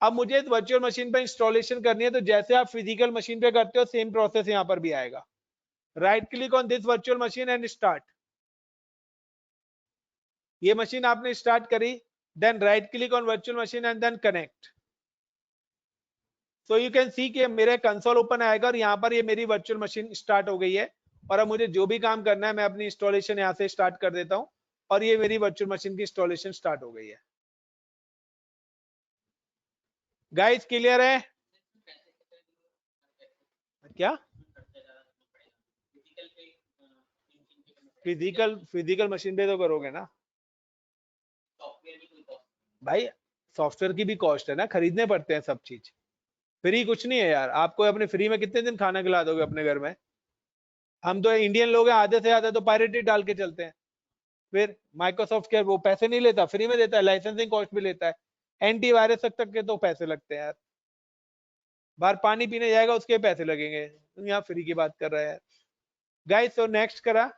अब मुझे इस वर्चुअल मशीन पे इंस्टॉलेशन करनी है, तो जैसे आप फिजिकल मशीन पे करते हो सेम प्रोसेस यहां पर भी आएगा। Right click on this virtual machine and start. ये मशीन आपने स्टार्ट करी, then right click on virtual machine and then connect. So you can see कि मेरे कंसोल ओपन आएगा और यहाँ पर ये मेरी वर्चुअल मशीन स्टार्ट हो गई है। और अब मुझे जो भी काम करना है मैं अपनी इंस्टॉलेशन यहाँ से स्टार्ट कर देता हूँ और ये मेरी वर्चुअल मशीन की इंस्टॉलेशन स्टार्ट हो गई है। गाइस क्लियर है क्या? फिजिकल मशीन पे तो करोगे ना भाई, सॉफ्टवेयर की भी कॉस्ट है ना, खरीदने पड़ते हैं सब चीज। फ्री कुछ नहीं है यार। आपको अपने फ्री में कितने दिन खाना खिला दोगे अपने घर में? हम तो इंडियन लोग हैं, आधे से ज्यादा तो पायरेटेड डाल के चलते हैं। फिर माइक्रोसॉफ्ट क्या वो पैसे नहीं लेता, फ्री में देता है, लाइसेंसिंग कॉस्ट भी लेता है, एंटीवायरस तक के तो पैसे लगते हैं यार। बाहर पानी पीने जाएगा उसके पैसे लगेंगे, यहाँ फ्री की बात कर रहा है यार। गाइस तो नेक्स्ट करा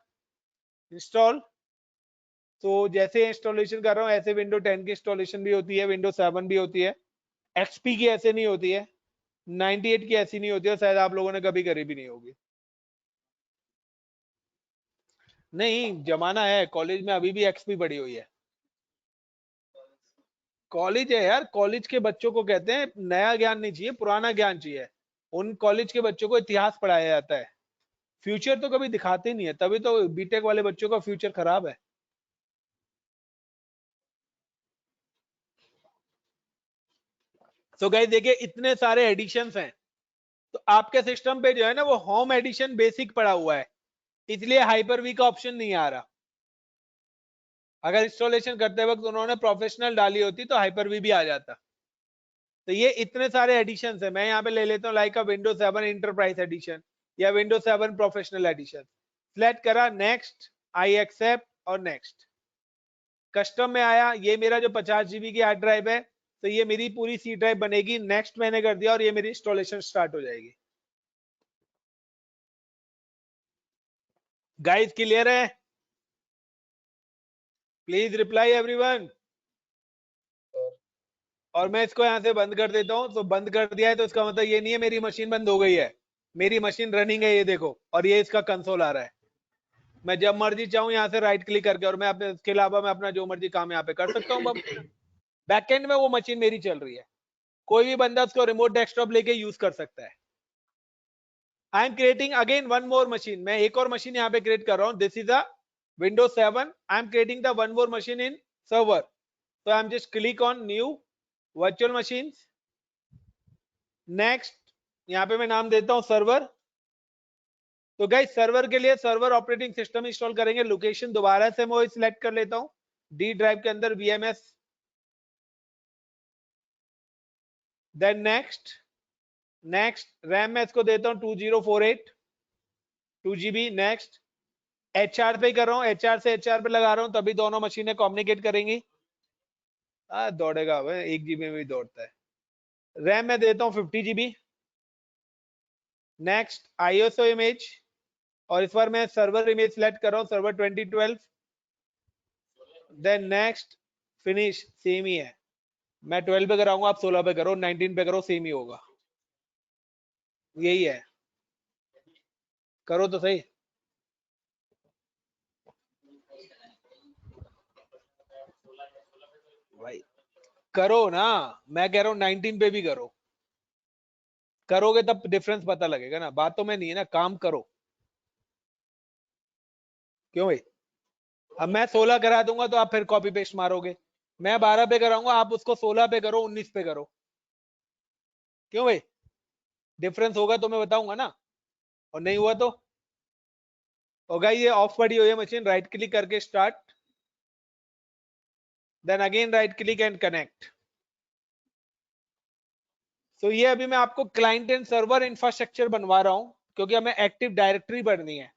इंस्टॉल। तो जैसे इंस्टॉलेशन कर रहा हूँ ऐसे विंडो 10 की इंस्टॉलेशन भी होती है, विंडो 7 भी होती है, एक्सपी की ऐसे नहीं होती है, 98 की ऐसी नहीं होती है, शायद आप लोगों ने कभी करी भी नहीं होगी। नहीं जमाना है, कॉलेज में अभी भी एक्सपी पड़ी हुई है। कॉलेज है यार, कॉलेज के बच्चों को कहते हैं नया ज्ञान नहीं चाहिए, पुराना ज्ञान चाहिए। उन कॉलेज के बच्चों को इतिहास पढ़ाया जाता है, फ्यूचर तो कभी दिखाते नहीं है, तभी तो बीटेक वाले बच्चों का फ्यूचर खराब है। तो गाइस देखिए इतने सारे एडिशंस हैं, तो आपके सिस्टम पे जो है ना वो होम एडिशन बेसिक पड़ा हुआ है, इसलिए हाइपर वी का ऑप्शन नहीं आ रहा। अगर इंस्टॉलेशन करते वक्त उन्होंने प्रोफेशनल डाली होती तो हाइपर वी भी आ जाता। तो ये इतने सारे एडिशन है, मैं यहाँ पे ले लेता हूँ लाइक विंडोज 7 इंटरप्राइज एडिशन या विंडोज 7 प्रोफेशनल एडिशन। सिलेक्ट करा, नेक्स्ट, आई एक्सेप्ट और नेक्स्ट। कस्टम में आया, ये मेरा जो 50 GB की हार्ड ड्राइव है, तो ये मेरी पूरी सी ड्राइव बनेगी। नेक्स्ट मैंने कर दिया और ये मेरी इंस्टॉलेशन स्टार्ट हो जाएगी। गाइस क्लियर है? Please reply everyone. और मैं इसको यहां से बंद कर देता हूं। तो बंद कर दिया है तो इसका मतलब ये नहीं है मेरी मशीन बंद हो गई है, मेरी मशीन रनिंग है, ये देखो, और ये इसका कंसोल आ रहा है। मैं जब मर्जी चाहूं यहाँ से राइट क्लिक करके, और मैं अपने इसके अलावा मैं अपना जो मर्जी काम यहाँ पे कर सकता हूँ। बैकएंड में वो मशीन मेरी चल रही है, कोई भी बंदा उसको रिमोट डेस्कटॉप लेके यूज कर सकता है। आई am creating again one more machine, मैं एक और मशीन यहाँ पे क्रिएट कर रहा हूँ। This is a windows 7, I am creating the one more machine in server. तो I am just click on new virtual machine, next, यहाँ पे मैं नाम देता हूँ सर्वर। तो गाइस सर्वर के लिए सर्वर ऑपरेटिंग सिस्टम इंस्टॉल करेंगे। लोकेशन दोबारा से मैं सिलेक्ट कर लेता हूँ, डी ड्राइव के अंदर VMS, देन नेक्स्ट, रैम में इसको देता हूँ 2048 2 GB। नेक्स्ट, HR पे कर रहा हूँ, HR से HR पे लगा रहा हूँ, तभी दोनों मशीनें कम्युनिकेट करेंगी। दौड़ेगा 1 GB में भी दौड़ता है। रैम में देता हूँ 50 GB। नेक्स्ट, ISO इमेज, और इस बार मैं सर्वर इमेज सेलेक्ट कर रहा हूँ, server 2012। Then next, finish, same ही है। मैं 12 पे कराऊंगा, आप 16 पे करो, 19 पे करो, सेम ही होगा, यही है। करो तो सही भाई, करो ना, मैं कह रहा हूँ 19 पे भी करो, करोगे तब डिफरेंस पता लगेगा ना, बातों में नहीं है ना, काम करो। क्यों भाई? अब मैं 16 करा दूंगा तो आप फिर कॉपी पेस्ट मारोगे, मैं 12 पे कराऊंगा, आप उसको 16 पे करो, 19 पे करो। क्यों भाई? डिफरेंस होगा तो मैं बताऊंगा ना, और नहीं हुआ तो होगा। ये ऑफ पड़ी हुई है मशीन, राइट क्लिक करके start, then again right click and connect. तो ये अभी मैं आपको क्लाइंट एंड सर्वर इंफ्रास्ट्रक्चर बनवा रहा हूं, क्योंकि हमें एक्टिव डायरेक्टरी बढ़नी है।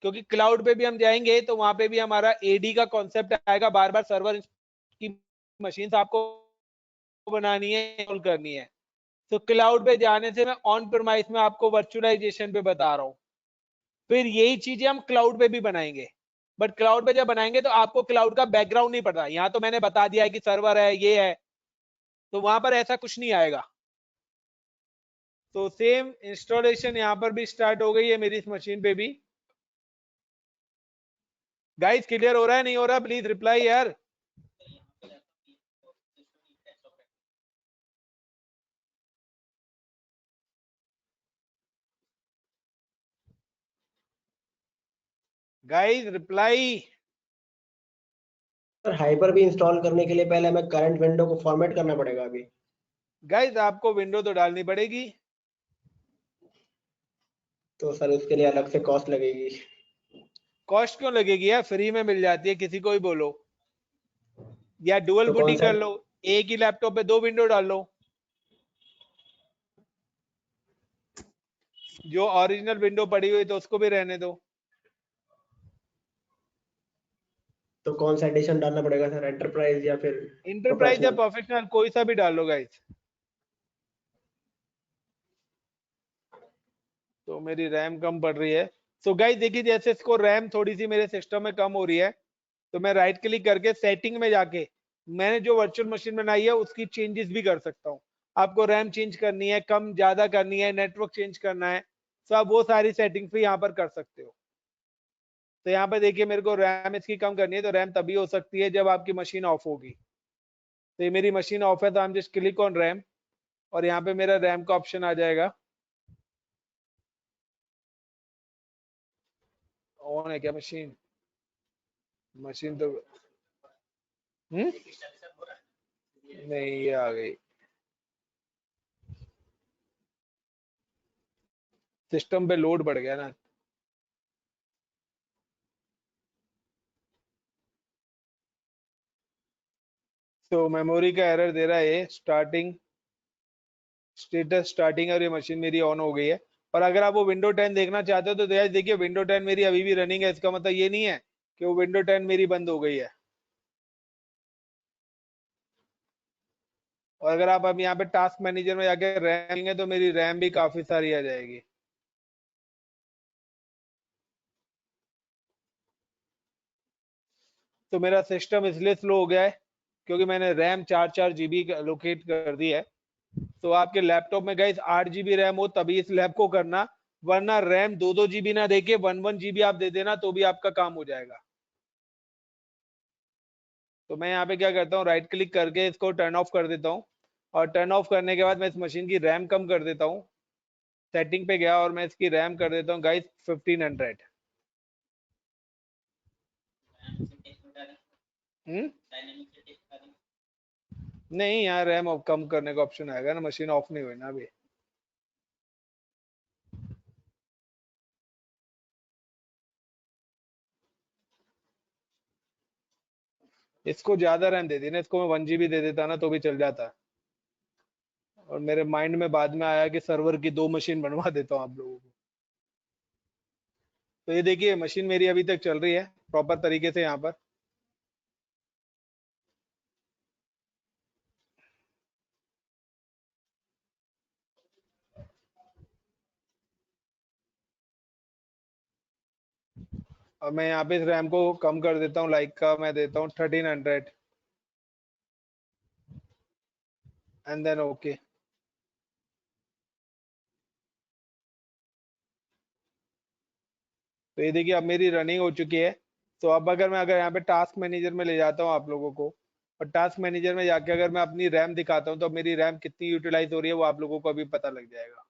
क्योंकि क्लाउड पे भी हम जाएंगे तो वहां पे भी हमारा AD का कॉन्सेप्ट आएगा, बार बार सर्वर की मशीन आपको बनानी है, इंस्टॉल करनी है। तो क्लाउड पे जाने से मैं ऑन प्रेमाइस में आपको वर्चुअलाइजेशन पे बता रहा हूँ, फिर यही चीजें हम क्लाउड पे भी बनाएंगे। बट क्लाउड पे जब बनाएंगे तो आपको क्लाउड का बैकग्राउंड नहीं पता। यहाँ तो मैंने बता दिया है कि सर्वर है, ये है, तो वहां पर ऐसा कुछ नहीं आएगा। तो सेम इंस्टॉलेशन यहाँ पर भी स्टार्ट हो गई है मेरी इस मशीन पे भी। गाइस क्लियर हो रहा है, नहीं हो रहा? प्लीज रिप्लाई यार। Guys reply.
सर हाइपर भी इंस्टॉल करने के लिए पहले हमें करंट विंडो को फॉर्मेट करना पड़ेगा अभी।
गाइस आपको विंडो तो डालनी पड़ेगी।
तो सर उसके लिए अलग से कॉस्ट लगेगी।
कॉस्ट क्यों लगेगी यार, फ्री में मिल जाती है, किसी को भी बोलो। या डुअल
तो कौन
बूटिंग
सा?
कर लो, एक ही लैपटॉप पे 2 विंडो डाल लो। जो ओरिजिनल विंडो पड़ी हुई तो उसको भी रहने दो।
तो कौन सा एडिशन डालना पड़ेगा सर, एंटरप्राइज या फिर
इंटरप्राइज या
प्रोफेशनल?
प्रोफेशनल, कोई सा भी डाल लो गाइस। तो मेरी रैम कम पड़ रही है। सो गाइस देखिए, जैसे इसको रैम थोड़ी सी मेरे सिस्टम में कम हो रही है, तो मैं राइट क्लिक करके सेटिंग में जाके मैंने जो वर्चुअल मशीन बनाई है उसकी चेंजेस भी कर सकता हूँ। आपको रैम चेंज करनी है, कम ज्यादा करनी है, नेटवर्क चेंज करना है, तो आप वो सारी सेटिंग्स भी यहाँ पर कर सकते हो। तो यहाँ पर देखिए, मेरे को रैम इसकी कम करनी है, तो रैम तभी हो सकती है जब आपकी मशीन ऑफ होगी। तो ये मेरी मशीन ऑफ है, तो I am just click on RAM, और यहाँ पे मेरा रैम का ऑप्शन आ जाएगा। ऑन है क्या मशीन? मशीन तो नहीं, ये आ गई। सिस्टम पे लोड बढ़ गया ना। तो मेमोरी का एरर दे रहा है ये, स्टार्टिंग स्टेटस स्टार्टिंग, और ये मशीन मेरी ऑन हो गई है। और अगर आप वो विंडो 10 देखना चाहते हो तो देखिए विंडो 10 मेरी अभी भी रनिंग है। इसका मतलब ये नहीं है कि वो विंडो 10 मेरी बंद हो गई है। और अगर आप अब यहाँ पे टास्क मैनेजर में जाके रैम है तो मेरी रैम भी काफी सारी आ जाएगी। तो मेरा सिस्टम इसलिए स्लो हो गया है क्योंकि मैंने रैम 4-4 GB लोकेट कर दी है। तो आपके लैपटॉप में गाइस 8 GB रैम हो तभी इस लैब को करना, वरना रैम 2-2 GB ना देके 1-1 GB आप दे देना तो भी आपका काम हो जाएगा। तो मैं यहाँ पे क्या करता हूँ, राइट क्लिक करके इसको टर्न ऑफ कर देता हूँ, और टर्न ऑफ करने के बाद मैं इस मशीन की रैम कम कर देता हूँ। सेटिंग पे गया और मैं इसकी रैम कर देता हूँ गाइस 1500। नहीं, यहाँ रैम कम करने का ऑप्शन आएगा ना, मशीन ऑफ नहीं हुई ना अभी। इसको ज्यादा रैम दे दी ना, इसको मैं 1 GB दे देता ना तो भी चल जाता। और मेरे माइंड में बाद में आया कि सर्वर की 2 मशीन बनवा देता हूँ आप लोगों को। तो ये देखिए मशीन मेरी अभी तक चल रही है प्रॉपर तरीके से यहाँ पर। और मैं यहाँ पे इस रैम को कम कर देता हूँ, लाइक का मैं देता हूँ 1300, एंड देन ओके। तो ये देखिए अब मेरी रनिंग हो चुकी है। तो अब अगर यहाँ पे टास्क मैनेजर में ले जाता हूँ आप लोगों को, और टास्क मैनेजर में जाके अगर मैं अपनी रैम दिखाता हूँ तो मेरी रैम कितनी यूटिलाइज हो रही है वो आप लोगों को अभी पता लग जाएगा।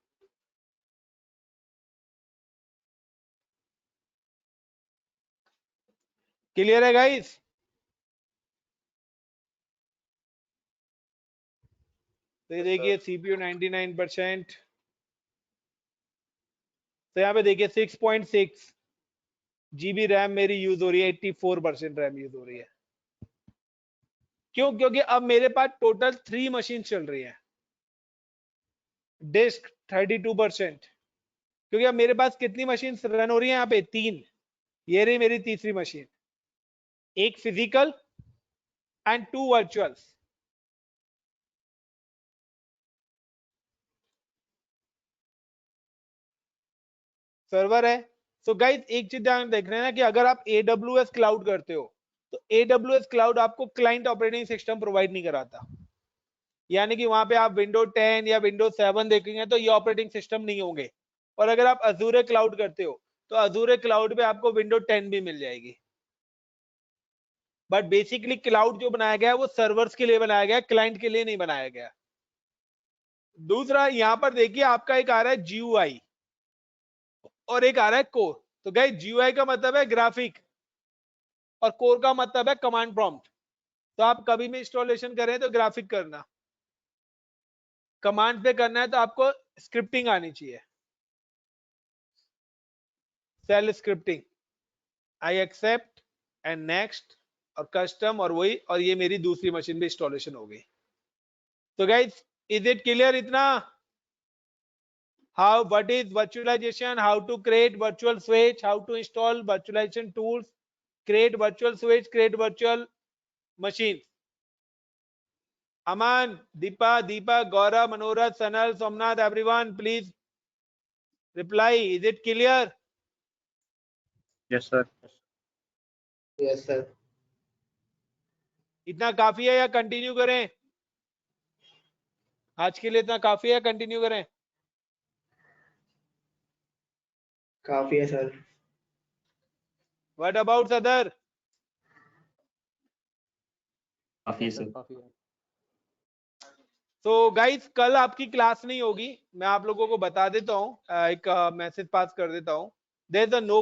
क्लियर है गाइस? तो ये देखिए CPU 99%। तो यहाँ पे देखिए 6.6 GB रैम मेरी यूज हो रही है, 84% रैम यूज हो रही है। क्यों? क्योंकि अब मेरे पास टोटल 3 मशीन चल रही है। डिस्क 32%, क्योंकि अब मेरे पास कितनी मशीन रन हो रही है यहाँ पे? 3। ये रही मेरी तीसरी मशीन, एक फिजिकल एंड 2 वर्चुअल्स। सर्वर है सो गाइस एक चीज ध्यान देख रहे हैं ना कि अगर आप AWS क्लाउड करते हो तो AWS क्लाउड आपको क्लाइंट ऑपरेटिंग सिस्टम प्रोवाइड नहीं कराता, यानी कि वहां पे आप विंडो 10 या विंडो 7 देखेंगे तो ये ऑपरेटिंग सिस्टम नहीं होंगे। और अगर आप अजूरे क्लाउड करते हो तो अजूरे क्लाउड पे आपको विंडो 10 भी मिल जाएगी। बट बेसिकली क्लाउड जो बनाया गया है वो सर्वर्स के लिए बनाया गया है, क्लाइंट के लिए नहीं बनाया गया। दूसरा यहां पर देखिए आपका एक आ रहा है GUI और एक आ रहा है कोर। तो गाइस GUI का मतलब है ग्राफिक और कोर का मतलब है कमांड प्रॉम्प्ट। तो आप कभी भी इंस्टॉलेशन करें तो ग्राफिक करना, कमांड पे करना है तो आपको स्क्रिप्टिंग आनी चाहिए, shell scripting, I accept and next और कस्टम और वही, और ये मेरी दूसरी मशीन पे इंस्टॉलेशन हो गई। तो गाइस इज इट क्लियर इतना? How, what is virtualization, how to create virtual switch, how to install virtualization tools, create virtual switch, create virtual machines. Aman, Deepa, Gaurav, Manorat, Sanal, Somnath, everyone please reply. Is it clear?
Yes, sir.
Yes, sir.
इतना काफी है या continue करें? आज के लिए इतना काफी है, कंटिन्यू करें?
काफी है सर।
What about other?
काफी है सर।
काफी है।
तो गाइस कल आपकी क्लास नहीं होगी, मैं आप लोगों को बता देता हूँ, एक मैसेज पास कर देता हूँ। There is a no